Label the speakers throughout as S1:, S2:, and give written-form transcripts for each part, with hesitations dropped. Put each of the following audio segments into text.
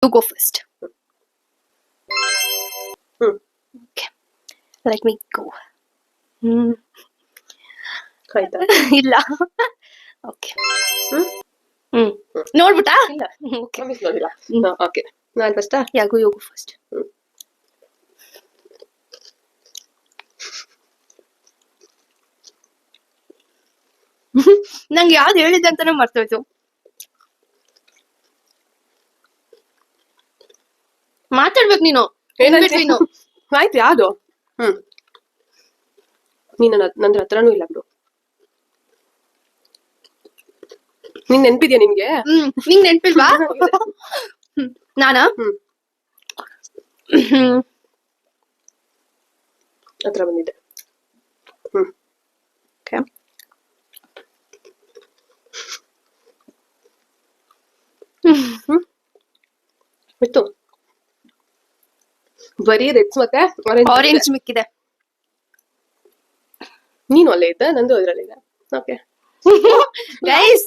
S1: You go first.
S2: Hmm
S1: Okay. Let me go. Hmm.
S2: ಆಯ್ತಾ?
S1: ಇಲ್ಲ. Okay.
S2: ಹ್ಮ್
S1: ನೋಡ್ಬಿಟ್ಟಾ?
S2: ಇಲ್ಲ
S1: Okay.
S2: Miss ನೋಡಿಲ್ಲ. ಓಕೆ ನಾನು ಫಸ್ಟಾ?
S1: Yeah, you go first. ನಂಗೆ ಯಾವ್ದು ಹೇಳಿದ್ದೆ ಅಂತಾನೆ ಮರ್ತೋಯ್ತು. ಮಾತಾಡ್ಬೇಕು ನೀನು.
S2: ಏನಂತ? ಆಯ್ತು ಯಾವ್ದು? ನೀನು ನಂದ್ರ ಹತ್ರನೂ ಇಲ್ಲ ಬಿಡು. ನಿಂಗ್ ನೆನ್ಪಿದ್ಯಾ ನಿಮ್ಗೆ?
S1: ನಿಂಗ್ ನೆನ್ಪಿಲ್ವಾ? ನಾನಾ?
S2: ಹತ್ರ ಬಂದಿದ್ದೆ.
S1: Okay.
S2: ಬಿತ್ತು ಬರೀ ರೆಡ್ಸ್ ಮತ್ತೆ
S1: ಆರೆಂಜ್ ಮಿಕ್ಕಿದೆ.
S2: ನೀನು ಅಲ್ಲೇ ಇದ್ದ, ನಂದು ಅದ್ರಲ್ಲೇ ಇದೆ. Okay
S1: guys,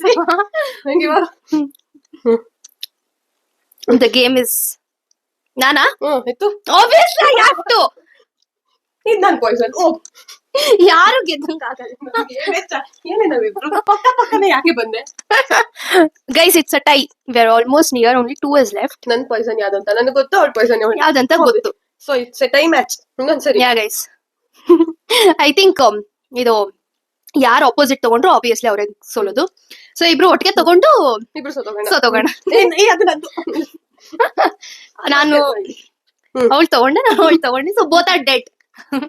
S1: the game is ನಾನಾ?
S2: ಇತ್ತು
S1: Obviously I have to.
S2: ಇದು ನನ್ ಪಾಯ್ಸನ್.
S1: ಯಾರು ಗೆದ್ದಂಗ ಆಗಲ್ಲ.
S2: ಏನೇ ನಾವಿಬ್ರು ಪಕ್ಕನೆ ಯಾಕೆ ಬಂದೆ?
S1: Guys, it's a tie. We are almost near. Only 2 is left.
S2: ನನ್ ಪಾಯ್ಸನ್ ಯಾವ್ದಂತ ನನಗೆ ಗೊತ್ತು, ಅವ್ಳ ಪಾಯ್ಸನ್
S1: ಯಾವ್ದಂತ ಗೊತ್ತು.
S2: So it's A tie match. ಇನ್ನೊಂದ್ಸರಿ.
S1: Yeah, guys. I think ಇದು ಯಾರು ಅಪೋಸಿಟ್ ತಗೊಂಡ್ರು ಆಬ್ವಿಯಸ್ಲಿ ಅವ್ರೆ ಸೋಲೋದು. ಸೊ ಇಬ್ರು ಒಟ್ಟಿಗೆ ತಗೊಂಡು
S2: ಇಬ್ರು
S1: ಸೋತೋಗೋಣ. ನಾನು ಅವಳು ತಗೊಂಡೆ, ನಾನು ಅವಳು ತಗೊಂಡೆ. So both are dead.